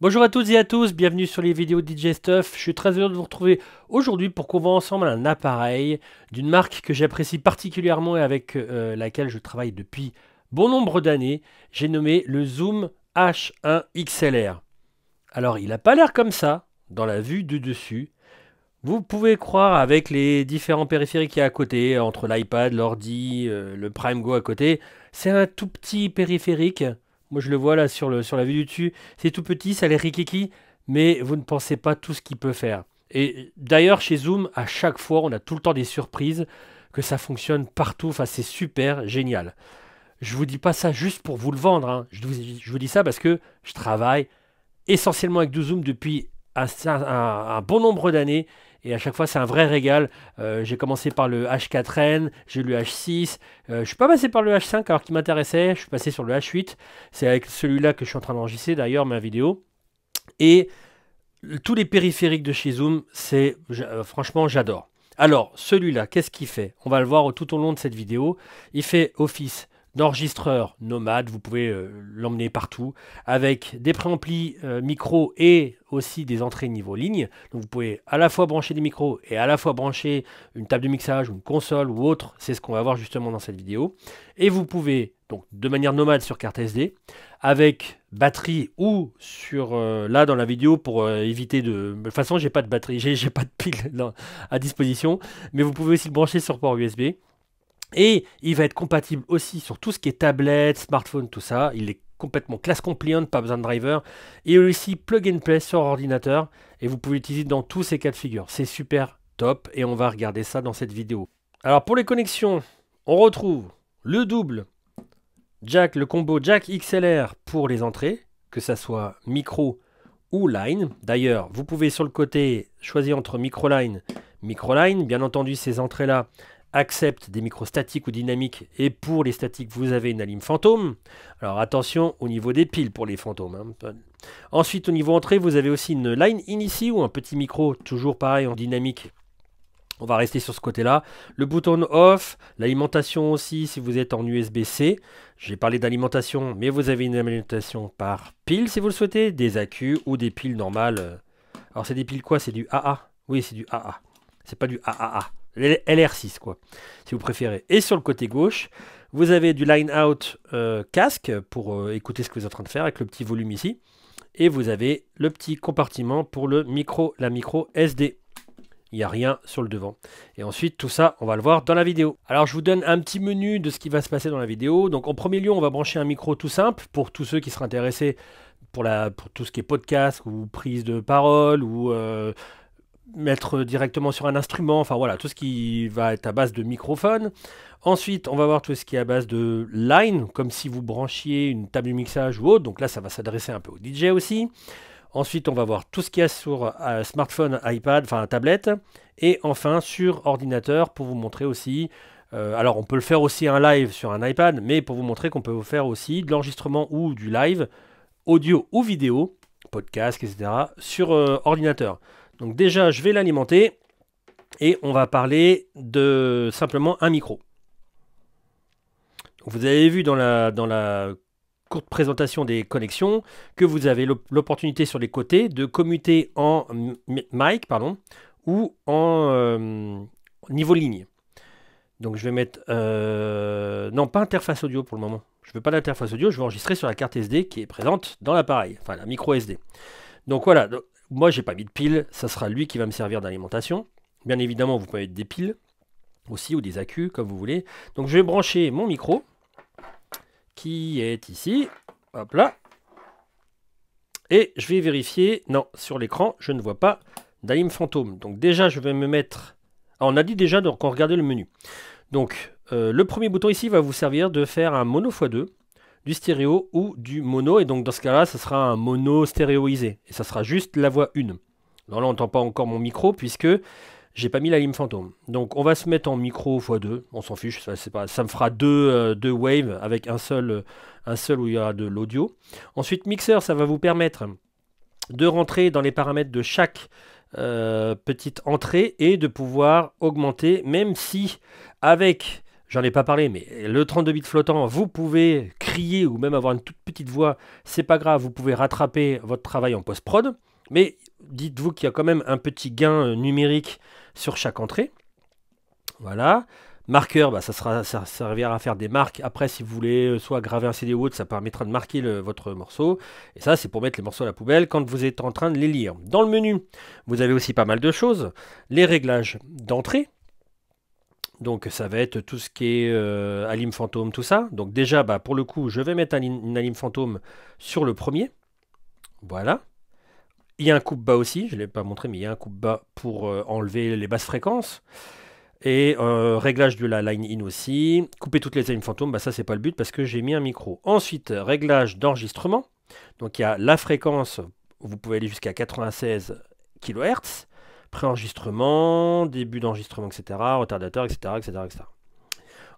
Bonjour à toutes et à tous, bienvenue sur les vidéos DJ Stuff. Je suis très heureux de vous retrouver aujourd'hui pour qu'on voit ensemble un appareil d'une marque que j'apprécie particulièrement et avec laquelle je travaille depuis bon nombre d'années. J'ai nommé le Zoom H1 XLR. Alors il n'a pas l'air comme ça dans la vue du dessus. Vous pouvez croire avec les différents périphériques qu'il y a à côté, entre l'iPad, l'ordi, le Prime Go à côté. C'est un tout petit périphérique. Moi je le vois là sur la vue du dessus. C'est tout petit, ça a l'air rikiki, mais vous ne pensez pas tout ce qu'il peut faire. Et d'ailleurs chez Zoom, à chaque fois, on a tout le temps des surprises, que ça fonctionne partout. Enfin c'est super génial. Je vous dis pas ça juste pour vous le vendre, hein. Je vous dis ça parce que je travaille essentiellement avec du Zoom depuis un bon nombre d'années. Et à chaque fois, c'est un vrai régal. J'ai commencé par le H4n, j'ai eu le H6. Je suis pas passé par le H5 alors qu'il m'intéressait. Je suis passé sur le H8. C'est avec celui-là que je suis en train d'enregistrer d'ailleurs ma vidéo. Et tous les périphériques de chez Zoom, franchement, j'adore. Alors, celui-là, qu'est-ce qu'il fait? On va le voir tout au long de cette vidéo. Il fait office d'enregistreur nomade, vous pouvez l'emmener partout, avec des préamplis micro et aussi des entrées niveau ligne. Donc vous pouvez à la fois brancher des micros et à la fois brancher une table de mixage ou une console ou autre, c'est ce qu'on va voir justement dans cette vidéo. Et vous pouvez, donc de manière nomade sur carte SD, avec batterie ou sur là dans la vidéo pour éviter de toute façon j'ai pas de batterie, j'ai pas de pile à disposition, mais vous pouvez aussi le brancher sur port USB. Et il va être compatible aussi sur tout ce qui est tablette, smartphone, tout ça. Il est complètement class compliant, pas besoin de driver. Et aussi plug and play sur ordinateur. Et vous pouvez l'utiliser dans tous ces cas de figure. C'est super top et on va regarder ça dans cette vidéo. Alors pour les connexions, on retrouve le double jack, le combo jack XLR pour les entrées, que ça soit micro ou line. D'ailleurs, vous pouvez sur le côté choisir entre micro line. Bien entendu, ces entrées-là accepte des micros statiques ou dynamiques, et pour les statiques vous avez une alim fantôme. Alors attention au niveau des piles pour les fantômes, hein. Ensuite au niveau entrée vous avez aussi une line in ici ou un petit micro, toujours pareil en dynamique. On va rester sur ce côté là. Le bouton off, l'alimentation aussi si vous êtes en USB-C. J'ai parlé d'alimentation, mais vous avez une alimentation par pile si vous le souhaitez, des accus ou des piles normales. Alors c'est des piles quoi? C'est du AA? Oui, c'est du AA. C'est pas du AAA. LR6 quoi, si vous préférez. Et sur le côté gauche, vous avez du line out casque pour écouter ce que vous êtes en train de faire avec le petit volume ici. Et vous avez le petit compartiment pour la micro SD. Il n'y a rien sur le devant. Et ensuite, tout ça, on va le voir dans la vidéo. Alors, je vous donne un petit menu de ce qui va se passer dans la vidéo. Donc, en premier lieu, on va brancher un micro tout simple pour tous ceux qui seraient intéressés pour tout ce qui est podcast ou prise de parole ou mettre directement sur un instrument, enfin voilà, tout ce qui va être à base de microphone. Ensuite, on va voir tout ce qui est à base de line, comme si vous branchiez une table de mixage ou autre, donc là ça va s'adresser un peu au DJ aussi. Ensuite, on va voir tout ce qu'il y a sur smartphone, iPad, enfin tablette. Et enfin sur ordinateur pour vous montrer aussi, alors on peut le faire aussi un live sur un iPad, mais pour vous montrer qu'on peut vous faire aussi de l'enregistrement ou du live, audio ou vidéo, podcast, etc. sur ordinateur. Donc déjà, je vais l'alimenter et on va parler de simplement un micro. Donc vous avez vu dans la courte présentation des connexions que vous avez l'opportunité sur les côtés de commuter en mic ou en niveau ligne. Donc je vais mettre... non, pas interface audio pour le moment. Je ne veux pas d'interface audio, je vais enregistrer sur la carte SD qui est présente dans l'appareil, enfin la micro SD. Donc voilà, moi j'ai pas mis de pile, ça sera lui qui va me servir d'alimentation. Bien évidemment, vous pouvez mettre des piles aussi ou des accus comme vous voulez. Donc je vais brancher mon micro qui est ici, hop là. Et je vais vérifier, non, sur l'écran, je ne vois pas d'alim fantôme. Donc déjà, je vais me mettre... Alors, on a dit déjà, donc on regardait le menu. Donc le premier bouton ici va vous servir de faire un mono x2. Du stéréo ou du mono, et donc dans ce cas-là, ça sera un mono stéréoisé, et ça sera juste la voix 1. Alors là, on n'entend pas encore mon micro, puisque j'ai pas mis la lime fantôme. Donc on va se mettre en micro x2, on s'en fiche, ça me fera deux waves, avec un seul où il y aura de l'audio. Ensuite, mixeur, ça va vous permettre de rentrer dans les paramètres de chaque petite entrée, et de pouvoir augmenter, même si avec j'en ai pas parlé, mais le 32 bits flottant, vous pouvez crier ou même avoir une toute petite voix, c'est pas grave, vous pouvez rattraper votre travail en post-prod, mais dites-vous qu'il y a quand même un petit gain numérique sur chaque entrée. Voilà. Marqueur, bah, ça servira à faire des marques. Après, si vous voulez soit graver un CD ou autre, ça permettra de marquer votre morceau. Et ça, c'est pour mettre les morceaux à la poubelle quand vous êtes en train de les lire. Dans le menu, vous avez aussi pas mal de choses. Les réglages d'entrée. Donc, ça va être tout ce qui est alim fantôme, tout ça. Donc, déjà, bah, pour le coup, je vais mettre une alim fantôme sur le premier. Voilà. Il y a un coupe-bas aussi. Je ne l'ai pas montré, mais il y a un coupe-bas pour enlever les basses fréquences. Et réglage de la line in aussi. Couper toutes les alim fantômes, bah ça c'est pas le but parce que j'ai mis un micro. Ensuite, réglage d'enregistrement. Donc il y a la fréquence, vous pouvez aller jusqu'à 96 kHz. Préenregistrement, début d'enregistrement, etc. Retardateur, etc., etc., etc.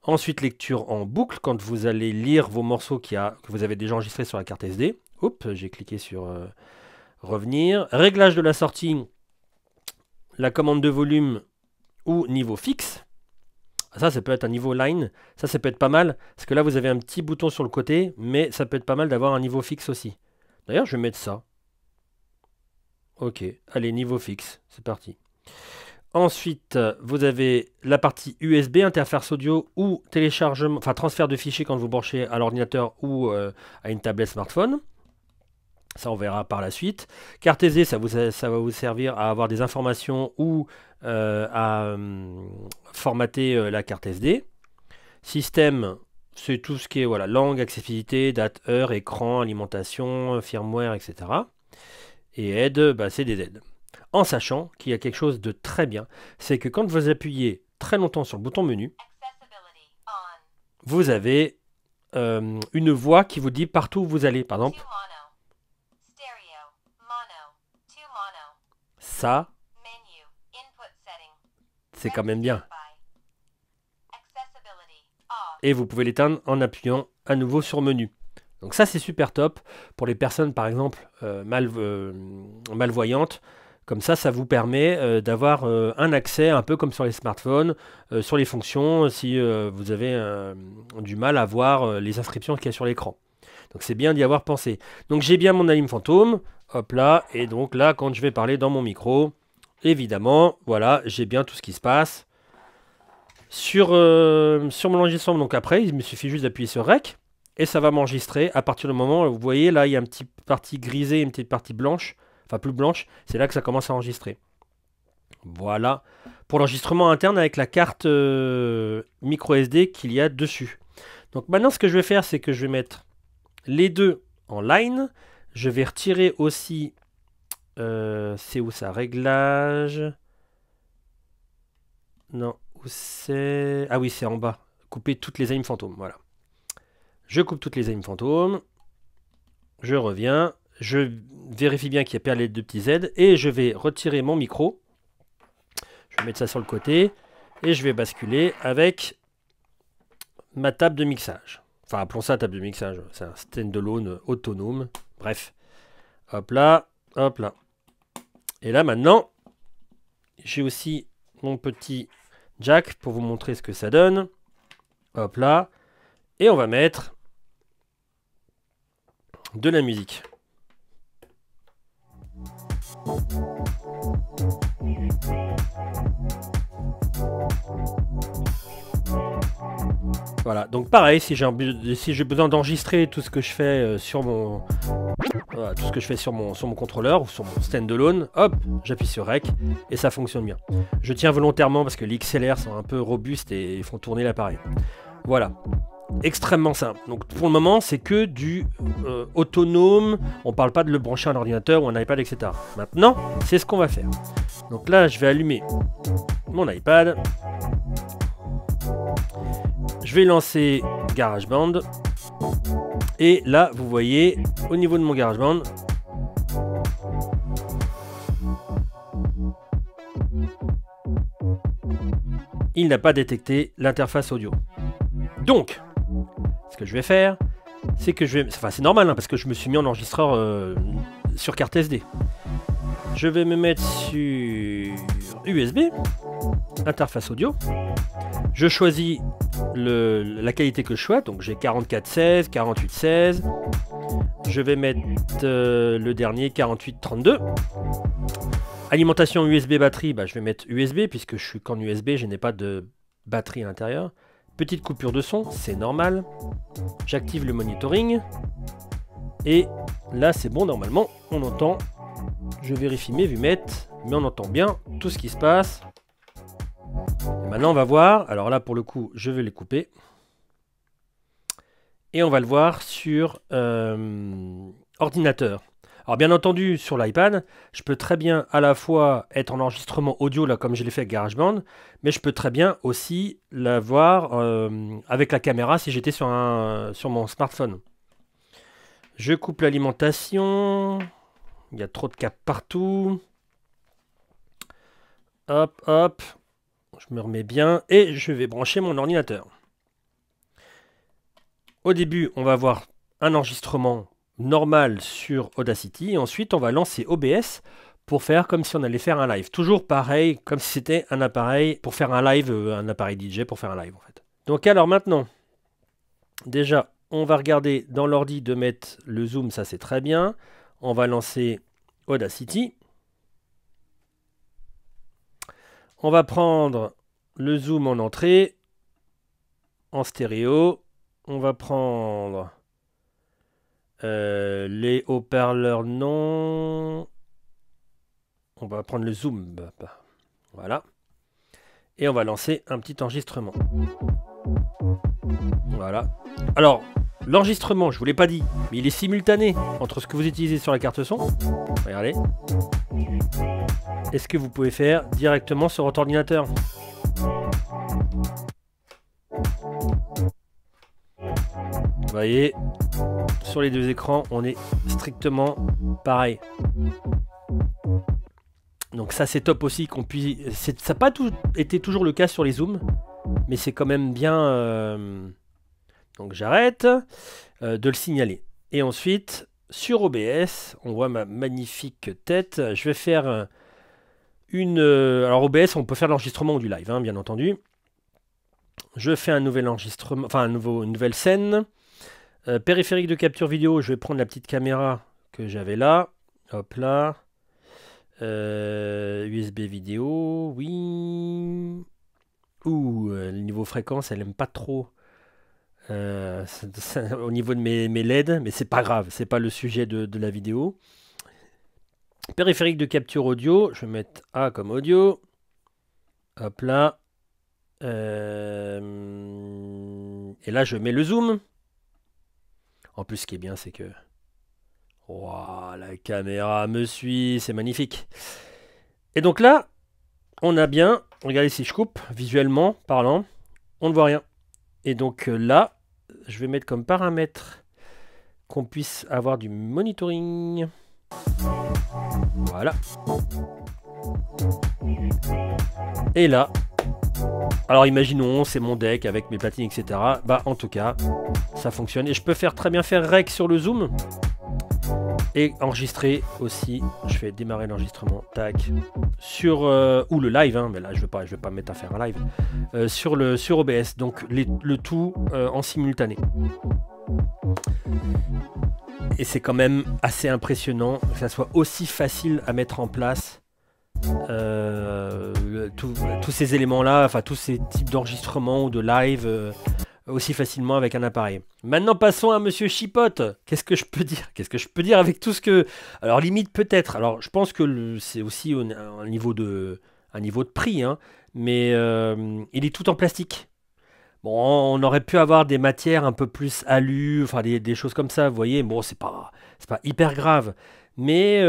Ensuite, lecture en boucle quand vous allez lire vos morceaux que vous avez déjà enregistrés sur la carte SD. Oups, j'ai cliqué sur revenir. Réglage de la sortie, la commande de volume ou niveau fixe. Ça peut être un niveau line. Ça peut être pas mal. Parce que là, vous avez un petit bouton sur le côté. Mais ça peut être pas mal d'avoir un niveau fixe aussi. D'ailleurs, je vais mettre ça. Ok. Allez, niveau fixe. C'est parti. Ensuite, vous avez la partie USB, interface audio ou téléchargement, enfin transfert de fichiers quand vous branchez à l'ordinateur ou à une tablette smartphone. Ça, on verra par la suite. Carte SD, ça va vous servir à avoir des informations ou à formater la carte SD. Système, c'est tout ce qui est voilà, langue, accessibilité, date, heure, écran, alimentation, firmware, etc. Et aide, bah, c'est des aides. En sachant qu'il y a quelque chose de très bien, c'est que quand vous appuyez très longtemps sur le bouton menu, vous avez une voix qui vous dit partout où vous allez. Par exemple, ça, c'est quand même bien. Et vous pouvez l'éteindre en appuyant à nouveau sur menu. Donc ça, c'est super top pour les personnes, par exemple, malvoyantes. Comme ça vous permet d'avoir un accès un peu comme sur les smartphones, sur les fonctions, si vous avez du mal à voir les inscriptions qu'il y a sur l'écran. Donc c'est bien d'y avoir pensé. Donc j'ai bien mon alim fantôme, hop là, et donc là, quand je vais parler dans mon micro, évidemment, voilà, j'ai bien tout ce qui se passe. Sur mon enregistrement, donc après, il me suffit juste d'appuyer sur REC, et ça va m'enregistrer à partir du moment où vous voyez, là, il y a une petite partie grisée, une petite partie blanche, enfin plus blanche, c'est là que ça commence à enregistrer. Voilà, pour l'enregistrement interne avec la carte micro SD qu'il y a dessus. Donc maintenant, ce que je vais faire, c'est que je vais mettre les deux en line. Je vais retirer aussi, c'est où ça, réglage. Non, où c'est? Ah oui, c'est en bas. Couper toutes les alim fantômes, voilà. Je coupe toutes les alim fantômes. Je reviens. Je vérifie bien qu'il n'y a pas les deux petits Z. Et je vais retirer mon micro. Je vais mettre ça sur le côté. Et je vais basculer avec ma table de mixage. Enfin, appelons ça table de mixage. C'est un stand-alone autonome. Bref. Hop là. Hop là. Et là, maintenant, j'ai aussi mon petit jack pour vous montrer ce que ça donne. Hop là. Et on va mettre de la musique. Voilà, donc pareil, si j'ai besoin d'enregistrer tout ce que je fais sur mon contrôleur ou sur mon standalone, hop, j'appuie sur REC et ça fonctionne bien. Je tiens volontairement parce que les XLR sont un peu robustes et font tourner l'appareil. Voilà, extrêmement simple. Donc pour le moment, c'est que du autonome. On parle pas de le brancher à un ordinateur ou un iPad, etc. Maintenant, c'est ce qu'on va faire. Donc là, je vais allumer mon iPad. Je vais lancer GarageBand. Et là, vous voyez, au niveau de mon GarageBand, il n'a pas détecté l'interface audio. Donc, ce que je vais faire, c'est que je vais... Enfin, c'est normal, hein, parce que je me suis mis en enregistreur sur carte SD. Je vais me mettre sur USB. interface audio. Je choisis la qualité que je souhaite, donc j'ai 44-16, 48-16. Je vais mettre le dernier 48-32. Alimentation USB batterie, bah, je vais mettre USB puisque je suis qu'en USB, je n'ai pas de batterie à l'intérieur. Petite coupure de son, c'est normal. J'active le monitoring. Et là, c'est bon, normalement, on entend. Je vérifie mes vumettes, mais on entend bien tout ce qui se passe. Et maintenant, on va voir. Alors là, pour le coup, je vais les couper. Et on va le voir sur ordinateur. Alors bien entendu, sur l'iPad, je peux très bien à la fois être en enregistrement audio, là comme je l'ai fait avec GarageBand, mais je peux très bien aussi l'avoir avec la caméra si j'étais sur mon smartphone. Je coupe l'alimentation. Il y a trop de câbles partout. Hop, hop. Je me remets bien et je vais brancher mon ordinateur. Au début, on va avoir un enregistrement normal sur Audacity. Et ensuite, on va lancer OBS pour faire comme si on allait faire un live. Toujours pareil, comme si c'était un appareil pour faire un live, un appareil DJ pour faire un live en fait. Donc alors maintenant, déjà, on va regarder dans l'ordi de mettre le zoom, ça c'est très bien. On va lancer Audacity. On va prendre le zoom en entrée, en stéréo. On va prendre les haut-parleurs non. On va prendre le zoom. Voilà. Et on va lancer un petit enregistrement. Voilà. Alors, l'enregistrement, je ne vous l'ai pas dit, mais il est simultané entre ce que vous utilisez sur la carte son. Regardez. Et ce que vous pouvez faire directement sur votre ordinateur. Vous voyez, sur les deux écrans, on est strictement pareil. Donc ça c'est top aussi qu'on puisse... Ça n'a pas été toujours le cas sur les zooms, mais c'est quand même bien... Donc j'arrête de le signaler. Et ensuite, sur OBS, on voit ma magnifique tête. Je vais faire alors OBS, on peut faire l'enregistrement ou du live, hein, bien entendu. Je fais un nouvel enregistrement, enfin une nouvelle scène. Périphérique de capture vidéo, je vais prendre la petite caméra que j'avais là. Hop là. USB vidéo, oui. Ouh, le niveau fréquence, elle aime pas trop. Au niveau de mes LED, mais c'est pas grave, c'est pas le sujet de la vidéo. Périphérique de capture audio, je vais mettre A comme audio. Hop là. Et là, je mets le zoom. En plus, ce qui est bien, c'est que... Wow, la caméra me suit, c'est magnifique. Et donc là, on a bien... Regardez si je coupe, visuellement parlant, on ne voit rien. Et donc là, je vais mettre comme paramètre qu'on puisse avoir du monitoring. Voilà. Et là... Alors imaginons, c'est mon deck avec mes platines, etc. Bah en tout cas, ça fonctionne. Et je peux très bien faire rec sur le zoom. Et enregistrer aussi. Je fais démarrer l'enregistrement. Tac. Sur... ou le live, hein, mais là je vais pas me mettre à faire un live. Sur OBS. Donc le tout en simultané. Et c'est quand même assez impressionnant que ça soit aussi facile à mettre en place. Tous ces éléments-là, enfin tous ces types d'enregistrement ou de live aussi facilement avec un appareil. Maintenant passons à Monsieur Chipote. Qu'est-ce que je peux dire? Qu'est-ce que je peux dire avec tout ce que... Alors limite peut-être. Alors je pense que c'est aussi un niveau de prix, hein, mais il est tout en plastique. Bon, on aurait pu avoir des matières un peu plus alu, enfin des choses comme ça, vous voyez. Bon, c'est pas hyper grave. Mais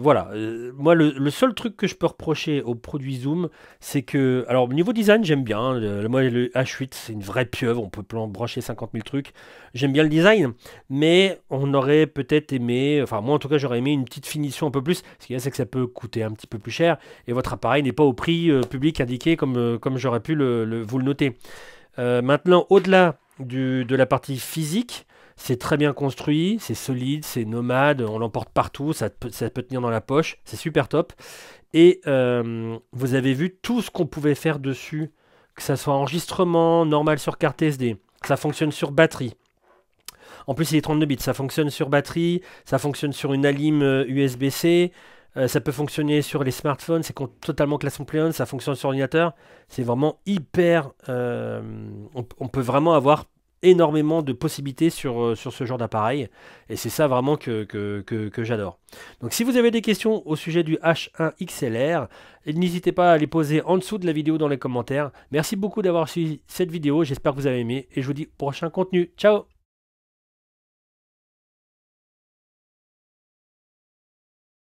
voilà, moi le seul truc que je peux reprocher au produit Zoom, c'est que, alors au niveau design j'aime bien, moi le H8 c'est une vraie pieuvre, on peut brancher 50 000 trucs, j'aime bien le design, mais on aurait peut-être aimé, enfin moi en tout cas j'aurais aimé une petite finition un peu plus, ce qu'il y a c'est que ça peut coûter un petit peu plus cher, et votre appareil n'est pas au prix public indiqué comme j'aurais pu vous le noter. Maintenant, au-delà de la partie physique, C'est très bien construit, c'est solide, c'est nomade, on l'emporte partout, ça peut tenir dans la poche, c'est super top. Et vous avez vu tout ce qu'on pouvait faire dessus, que ça soit enregistrement, normal sur carte SD, ça fonctionne sur batterie. En plus, il est 32 bits, ça fonctionne sur batterie, ça fonctionne sur une alim USB-C, ça peut fonctionner sur les smartphones, c'est totalement classe on, ça fonctionne sur ordinateur. C'est vraiment hyper... on peut vraiment avoir énormément de possibilités sur ce genre d'appareil. Et c'est ça vraiment que j'adore. Donc si vous avez des questions au sujet du H1 XLR, n'hésitez pas à les poser en dessous de la vidéo dans les commentaires. Merci beaucoup d'avoir suivi cette vidéo, j'espère que vous avez aimé. Et je vous dis au prochain contenu. Ciao!